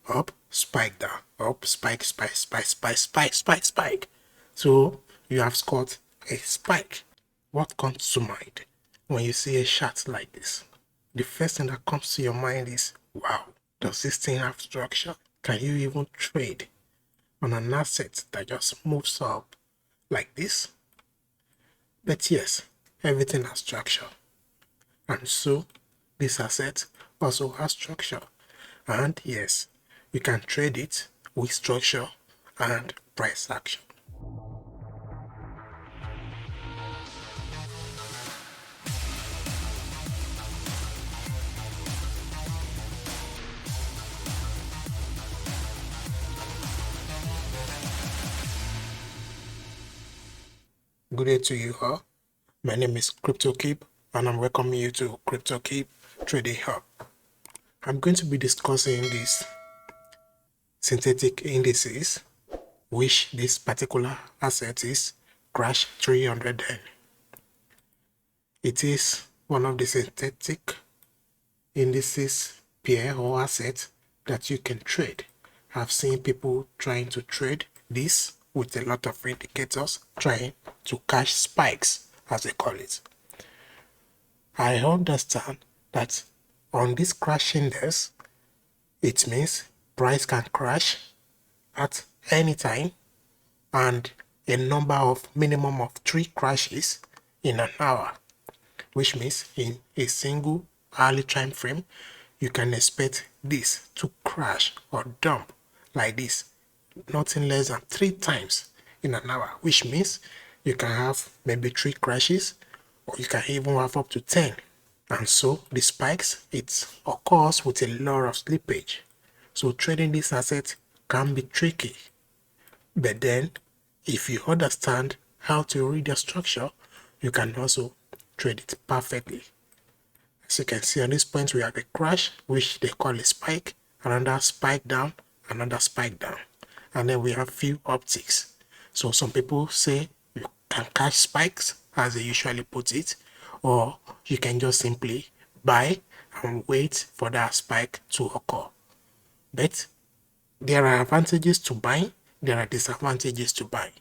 up, spike down, up, spike, spike, spike, spike, spike, spike, spike. So you have scored a spike. What comes to mind when you see a chart like this? The first thing that comes to your mind is, wow, does this thing have structure? Can you even trade on an asset that just moves up like this? But yes, everything has structure. And so this asset also has structure. And yes, you can trade it with structure and price action. Good day to you all. My name is CryptoKeep and I'm welcoming you to CryptoKeep Trading Hub. I'm going to be discussing these synthetic indices, which this particular asset is Crash 300N. It is one of the synthetic indices pair or asset that you can trade. I've seen people trying to trade this with a lot of indicators, trying to catch spikes, as they call it. I understand that on this crash index, it means price can crash at any time and a number of minimum of 3 crashes in an hour, which means in a single hourly time frame, you can expect this to crash or dump like this, nothing less than 3 times in an hour, which means you can have maybe 3 crashes or you can even have up to 10. And so the spikes, it occurs with a lot of slippage. So trading this asset can be tricky. But then if you understand how to read the structure, you can also trade it perfectly. As you can see on this point, we have a crash, which they call a spike, another spike down, another spike down. And then we have few upticks. So some people say you can catch spikes, as they usually put it, or you can just simply buy and wait for that spike to occur. But there are advantages to buying, there are disadvantages to buying.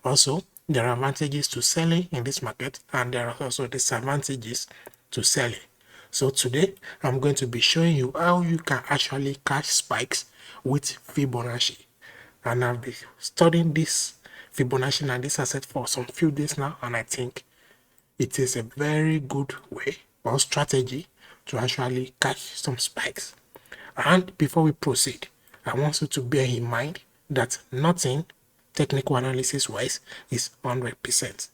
Also, there are advantages to selling in this market, and there are also disadvantages to selling. So today, I'm going to be showing you how you can actually catch spikes with Fibonacci. And I've been studying this Fibonacci and this asset for some few days now, and I think it is a very good way or strategy to actually catch some spikes. And before we proceed, I want you to bear in mind that nothing technical analysis wise is 100%.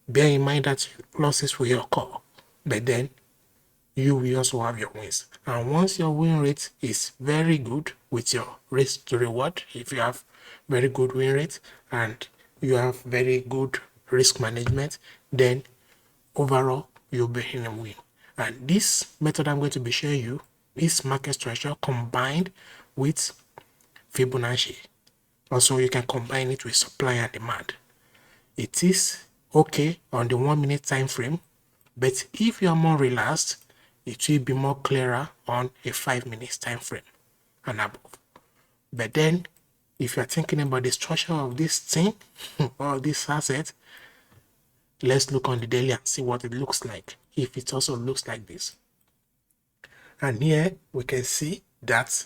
Bear in mind that losses will occur, but then you will also have your wins. And once your win rate is very good with your risk to reward, if you have very good win rate and you have very good risk management, then overall you'll be in a win. And this method I'm going to be showing you is market structure combined with Fibonacci. Also, you can combine it with supply and demand. It is okay on the 1 minute time frame, but if you are more relaxed, it will be more clearer on a 5 minutes time frame and above. But then, if you are thinking about the structure of this thing or this asset, let's look on the daily and see what it looks like, if it also looks like this. And here we can see that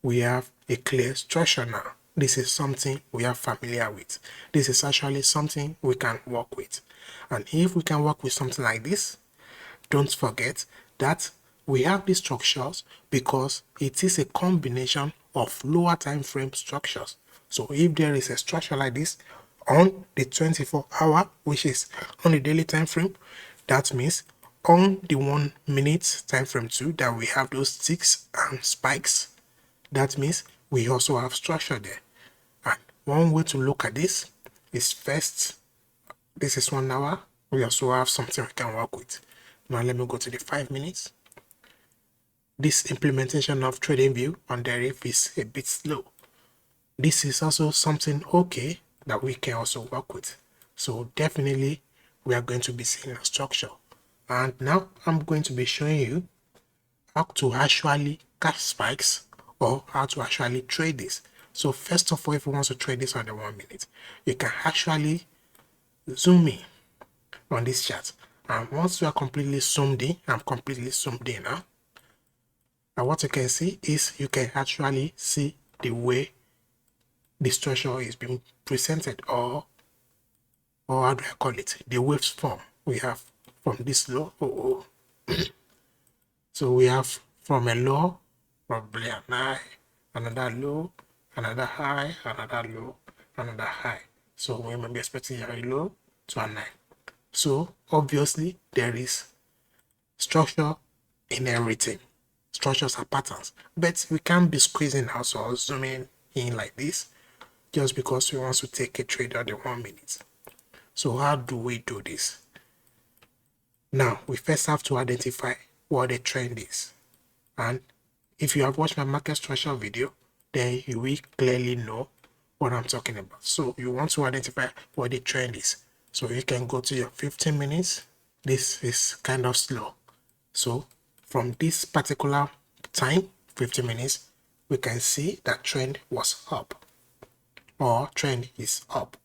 we have a clear structure now. This is something we are familiar with. This is actually something we can work with. And if we can work with something like this, don't forget that we have these structures because it is a combination of lower time frame structures. So if there is a structure like this on the 24-hour, which is on the daily time frame, that means on the 1 minute time frame too, that we have those ticks and spikes. That means we also have structure there. And one way to look at this is first, this is 1 hour. We also have something we can work with. Now let me go to the 5 minutes. This implementation of TradingView on deriv is a bit slow. This is also something okay that we can also work with. So definitely we are going to be seeing a structure. And now I'm going to be showing you how to actually catch spikes or how to actually trade this. So first of all, if you want to trade this on the 1 minute, you can actually zoom in on this chart. And once you are completely zoomed in, I'm completely zoomed in now. And what you can see is you can actually see the way the structure is being presented, or how do I call it, the waves form we have from this low. So we have from a low, probably an high, another low, another high, another low, another high. So we may be expecting a low to a high. So obviously there is structure in everything. Structures are patterns, but we can't be squeezing out or zooming in like this just because we want to take a trade on the 1 minute. So how do we do this? Now we first have to identify what the trend is, and if you have watched my market structure video, then you will clearly know what I'm talking about. So you want to identify what the trend is. So you can go to your 15 minutes. This is kind of slow. So from this particular time, 15 minutes, we can see that trend was up, or trend is up.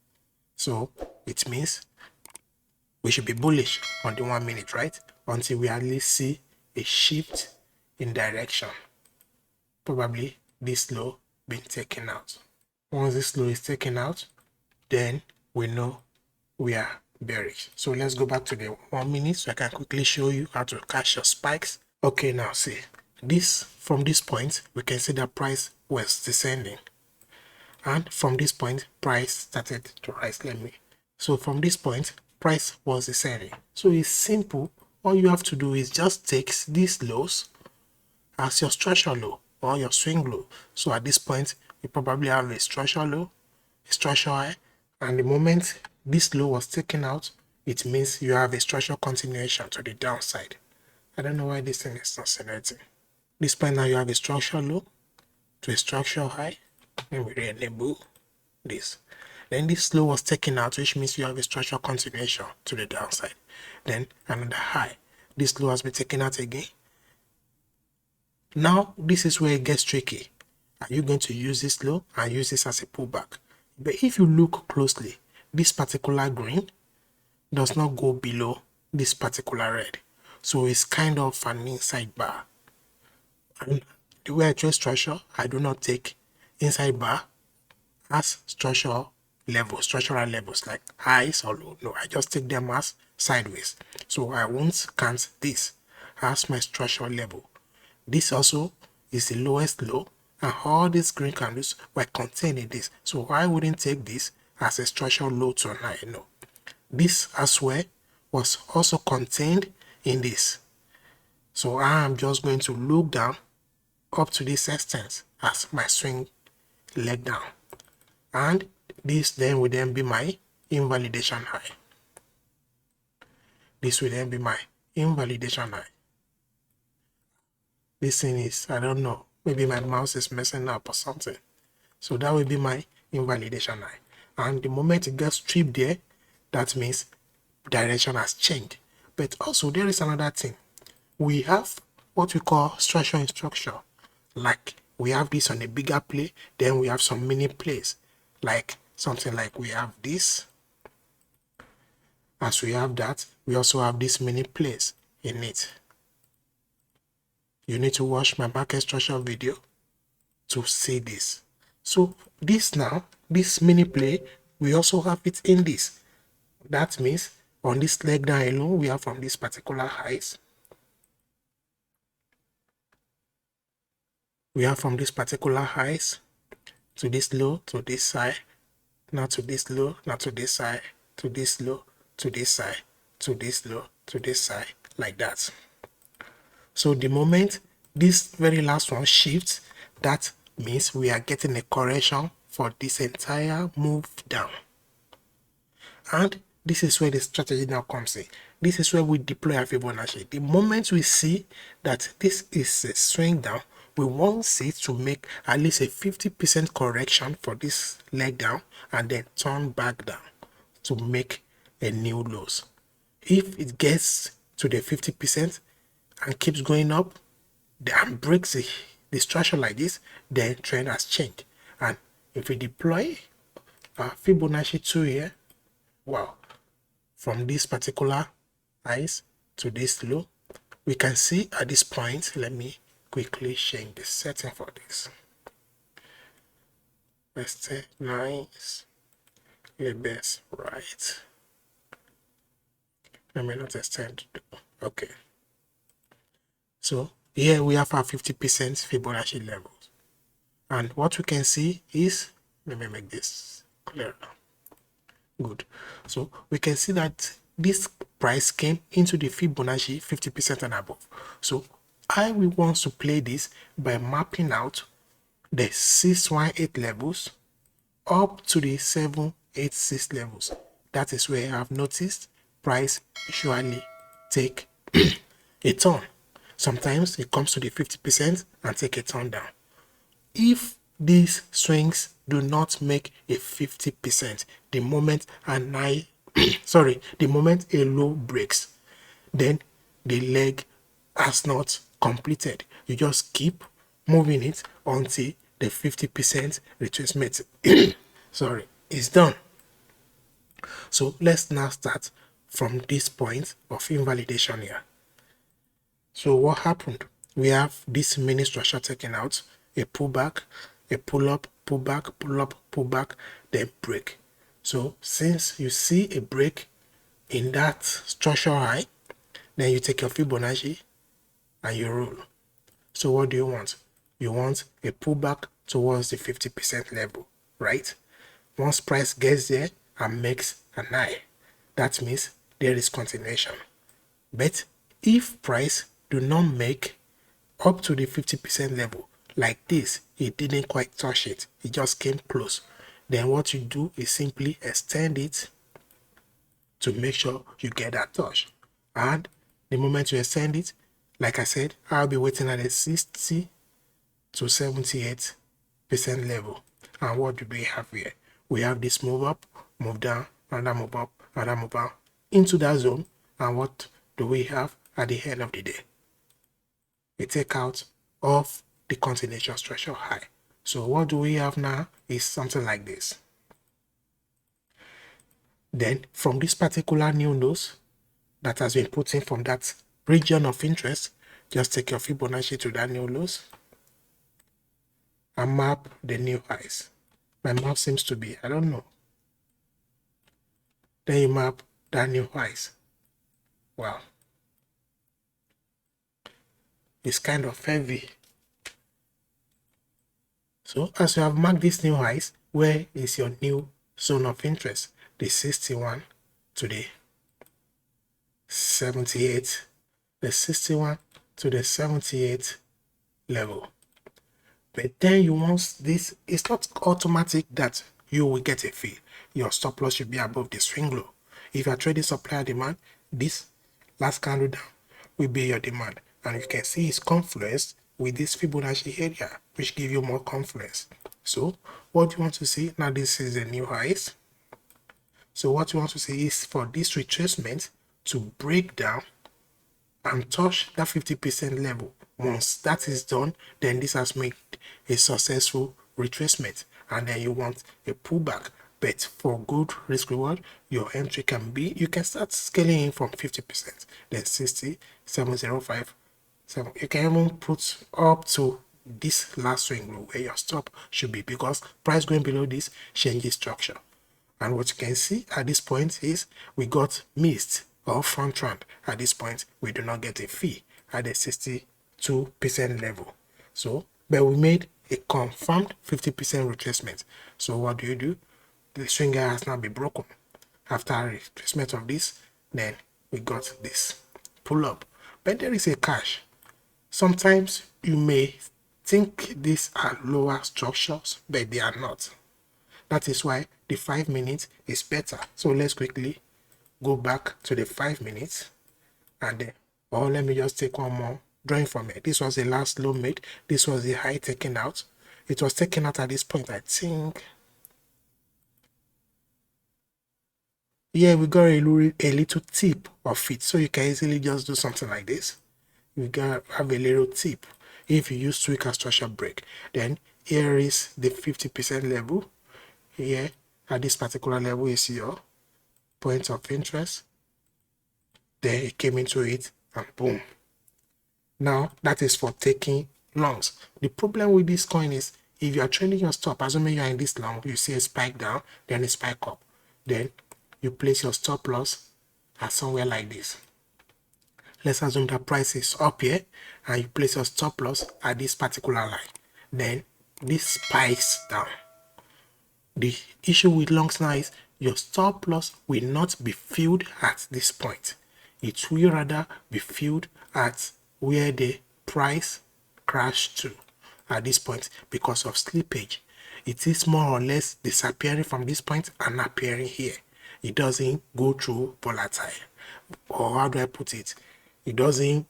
So it means we should be bullish on the 1 minute, right? Until we at least see a shift in direction. Probably this low being taken out. Once this low is taken out, then we know we are bearish. So let's go back to the 1 minute so I can quickly show you how to catch your spikes. Okay, now see this. From this point we can see that price was descending, and from this point price started to rise. So from this point price was descending. So it's simple. All you have to do is just take these lows as your structure low or your swing low. So at this point you probably have a structure low, a structure high, and the moment this low was taken out, it means you have a structural continuation to the downside. I don't know why this thing is not selecting. This point now you have a structure low to a structure high, and we re-enable this. Then this low was taken out, which means you have a structural continuation to the downside. Then another high. This low has been taken out again. Now this is where it gets tricky. Are you going to use this low and use this as a pullback? But if you look closely, this particular green does not go below this particular red. So it's kind of an inside bar. And the way I trade structure, I do not take inside bar as structural levels like highs or low. No, I just take them as sideways. So I won't count this as my structural level. This also is the lowest low, and all these green candles were contained in this. So I wouldn't take this as a structural low to a high. No. This as well was also contained in this. So I am just going to look down up to this extent as my swing leg down. And this then will then be my invalidation high. This will then be my invalidation high. This thing is, I don't know, maybe my mouse is messing up or something. So that will be my invalidation high. And the moment it gets stripped there, that means direction has changed. But also there is another thing. We have what we call structure in structure. Like we have this on a bigger play, then we have some mini plays. Like something like we have this. As we have that, we also have this mini plays in it. You need to watch my market structure video to see this. So this now, this mini play, we also have it in this. That means on this leg down alone, we have from this particular highs. We have from this particular highs to this low, to this side, now to this low, now to this side, to this low, to this side, to this low, to this side, like that. So the moment this very last one shifts, that means we are getting a correction for this entire move down. And this is where the strategy now comes in. This is where we deploy our Fibonacci. The moment we see that this is a swing down, we want it to make at least a 50% correction for this leg down and then turn back down to make a new lows. If it gets to the 50% and keeps going up and breaks the structure like this, then trend has changed. And if we deploy Fibonacci 2 here, wow, from this particular highs to this low, we can see at this point, let me quickly change the setting for this. Let's say nice, best, right. Let me not extend. Okay. So here we have our 50% Fibonacci levels. And what we can see is, let me make this clearer. Good. So we can see that this price came into the Fibonacci 50% and above. So I will want to play this by mapping out the 618 levels up to the 786 levels. That is where I have noticed price usually take a turn. Sometimes it comes to the 50% and take a turn down. If these swings do not make a 50%, the moment the moment a low breaks, then the leg has not completed. You just keep moving it until the 50% retracement is done. So let's now start from this point of invalidation here. So what happened? We have this mini structure taken out, a pullback, a pull up, pull back, then break. So since you see a break in that structural high, then you take your Fibonacci and you roll. So what do you want? You want a pullback towards the 50% level, right? Once price gets there and makes an high, that means there is continuation. But if price do not make up to the 50% level like this, it didn't quite touch it, it just came close, then what you do is simply extend it to make sure you get that touch. And the moment you extend it, like I said, I'll be waiting at a 60 to 78% level. And what do we have here? We have this move up, move down, another move up, another move down into that zone. And what do we have at the end of the day? A takeout of the continuation structure high. So what do we have now is something like this. Then from this particular new lows that has been put in from that region of interest, just take your Fibonacci to that new lows and map the new highs. My map seems to be, I don't know. Then you map that new highs. Wow. It's kind of heavy. So as you have marked these new highs, where is your new zone of interest? The 61 to the 78, the 61 to the 78 level. But then you want this, it's not automatic that you will get a fee. Your stop loss should be above the swing low. If you are trading supply and demand, this last candle down will be your demand. And you can see it's confluenced with this Fibonacci area, which give you more confluence. So what you want to see, now this is the new highs. So what you want to see is for this retracement to break down and touch that 50% level. Once that is done, then this has made a successful retracement, and then you want a pullback. But for good risk reward, your entry can be, you can start scaling in from 50%, then 60, 705, 7. You can even put up to this last swing low where your stop should be, because price going below this changes structure. And what you can see at this point is we got missed or front run. At this point, we do not get a fee at the 62% level. So, but we made a confirmed 50% retracement. So what do? The swing area has now been broken. After a retracement of this, then we got this pull up. But there is a cash. Sometimes you may think these are lower structures, but they are not. That is why the 5 minutes is better. So let's quickly go back to the 5 minutes, and then, or let me just take one more drawing from it. This was the last low made. This was the high taken out. It was taken out at this point, I think. Yeah, we got a little tip of it, so you can easily just do something like this. We got have a little tip. If you use tweak and structure break, then here is the 50% level. Here at this particular level is your point of interest. Then it came into it and boom. Now that is for taking longs. The problem with this coin is if you are trading your stop, assuming you are in this long, you see a spike down, then a spike up. Then you place your stop loss at somewhere like this. Let's assume that price is up here and you place your stop loss at this particular line. Then this spikes down. The issue with longs now is your stop loss will not be filled at this point. It will rather be filled at where the price crashed to at this point because of slippage. It is more or less disappearing from this point and appearing here. It doesn't go through volatile. Or how do I put it? It doesn't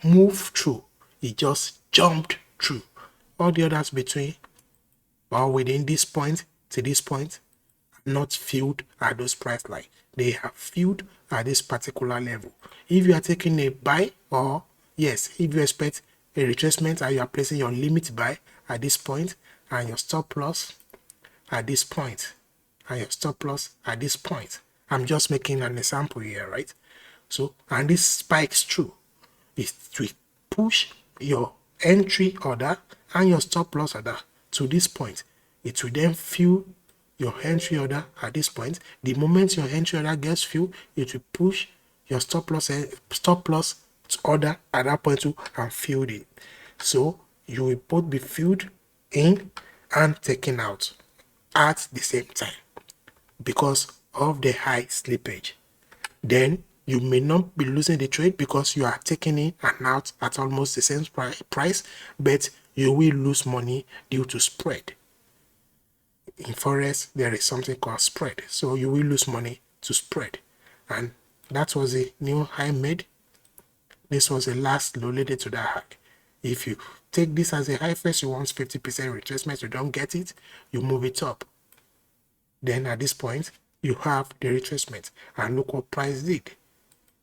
move through. It just jumped through. All the others between or within this point to this point not filled at those price line. They are filled at this particular level. If you are taking a buy, or yes, if you expect a retracement and you are placing your limit buy at this point and your stop loss at this point and your stop loss at this point. I'm just making an example here, right? So, and this spikes through. It will push your entry order and your stop loss order to this point. It will then fill your entry order at this point. The moment your entry order gets filled, it will push your stop loss order at that point too and filled it. So you will both be filled in and taken out at the same time because of the high slippage. Then you may not be losing the trade because you are taking in and out at almost the same price, but you will lose money due to spread. In forex, there is something called spread. So you will lose money to spread. And that was a new high made. This was the last low related to that high. If you take this as a high first, you want 50% retracement, you don't get it, you move it up. Then at this point, you have the retracement. And look what price did.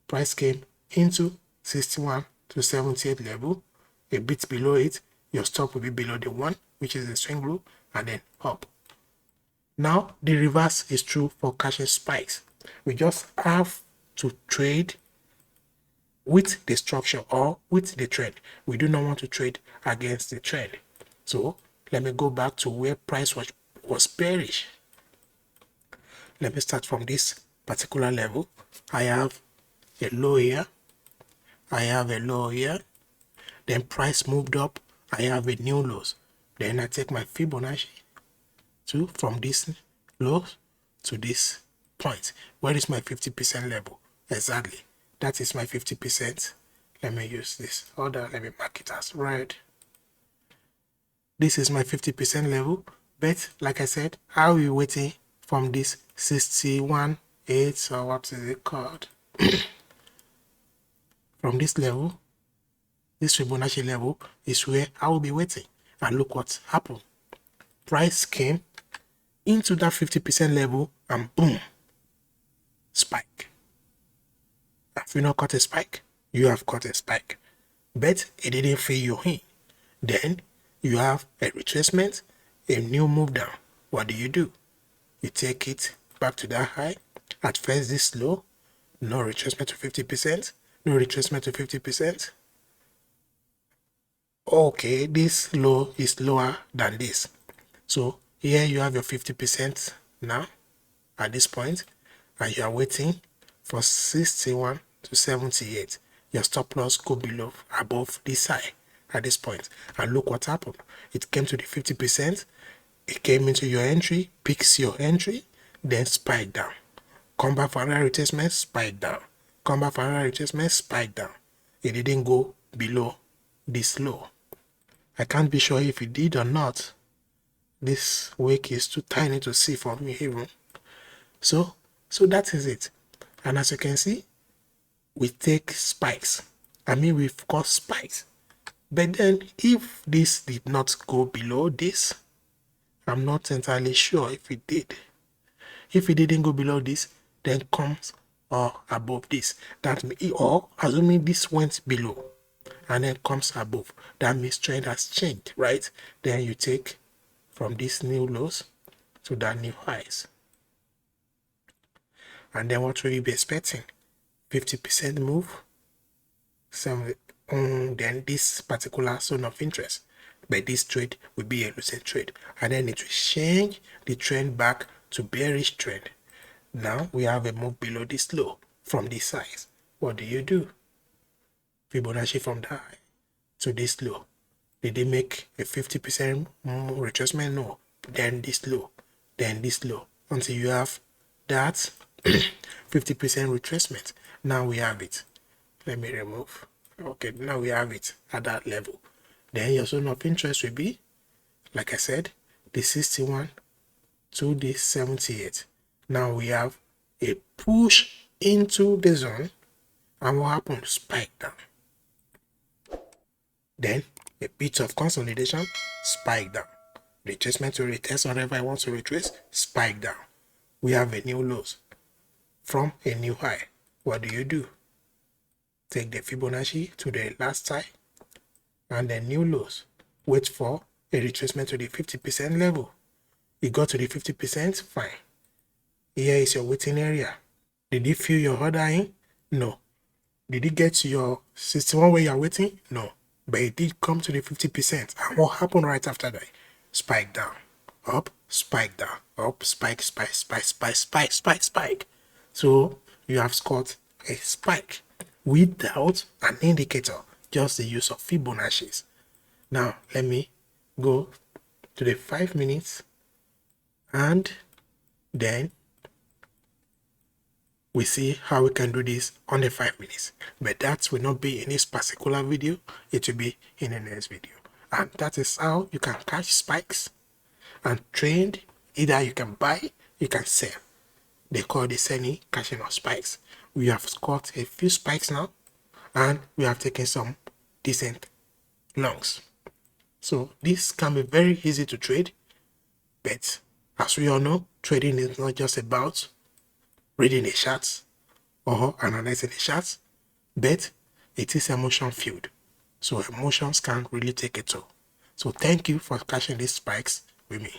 Price came into 61 to 78 level, a bit below it. Your stop will be below the one, which is the swing low, and then up. Now, the reverse is true for catching spikes. We just have to trade with the structure or with the trend. We do not want to trade against the trend. So, let me go back to where price was bearish. Let me start from this particular level. I have a low here. I have a low here. Then price moved up. I have a new lows. Then I take my Fibonacci from this low to this point. Where is my 50% level? Exactly. That is my 50%. Let me use this order. Let me mark it as red. This is my 50% level. But like I said, I will be waiting from this 61.8 or what is it called? From this level, this Fibonacci level is where I will be waiting. And look what happened. Price came into that 50% level and boom, spike. Have you not caught a spike? You have caught a spike, but it didn't fill you in. Then you have a retracement, a new move down. What do? You take it back to that high. At first this low, no retracement to 50%, no retracement to 50%. Okay, this low is lower than this. So here you have your 50% now at this point, and you are waiting for 61 to 78. Your stop loss go below, above this high at this point. And look what happened. It came to the 50%. It came into your entry, picks your entry, then spike down. Come back for another retracement, spike down. Come back for another retracement, spike down. It didn't go below this low. I can't be sure if it did or not. This wick is too tiny to see for me even. So that is it. And as you can see, we take spikes. We've got spikes. But then if this did not go below this, I'm not entirely sure if it did. If it didn't go below this, then comes or above this. That may, or assuming this went below and then comes above, that means trend has changed, right? Then you take from these new lows to that new highs. And then what will you be expecting? 50% move, then this particular zone of interest. But this trade will be a losing trade, and then it will change the trend back to bearish trend. Now we have a move below this low from this size. What do? Fibonacci from the high to this low. Did they make a 50% retracement? No. Then this low, then this low, until you have that 50% retracement. Now we have it. Let me remove. Okay, now we have it at that level. Then your zone of interest will be, like I said, the 61 to the 78. Now we have a push into the zone, and what happened? Spike down. Then a bit of consolidation, spike down. Retracement to retest whatever I want to retrace, spike down. We have a new lows from a new high. What do? Take the Fibonacci to the last high and then new lows. Wait for a retracement to the 50% level. You got to the 50%, fine. Here is your waiting area. Did you fill your order in? No. Did it get to your 61 where you are waiting? No. But it did come to the 50%. And what happened right after that? Spike down. Up, spike down. Up, spike, spike, spike, spike, spike, spike, spike. So you have scored a spike without an indicator, just the use of Fibonacci's. Now let me go to the 5 minutes, and then we see how we can do this on the 5 minutes. But that will not be in this particular video, it will be in the next video. And that is how you can catch spikes and trade. Either you can buy, you can sell. They call this selling catching of spikes. We have scored a few spikes now, and we have taken some decent longs. So this can be very easy to trade, but as we all know, trading is not just about reading the charts or analyzing the charts, but it is emotion filled. So emotions can really take a toll. So thank you for catching these spikes with me.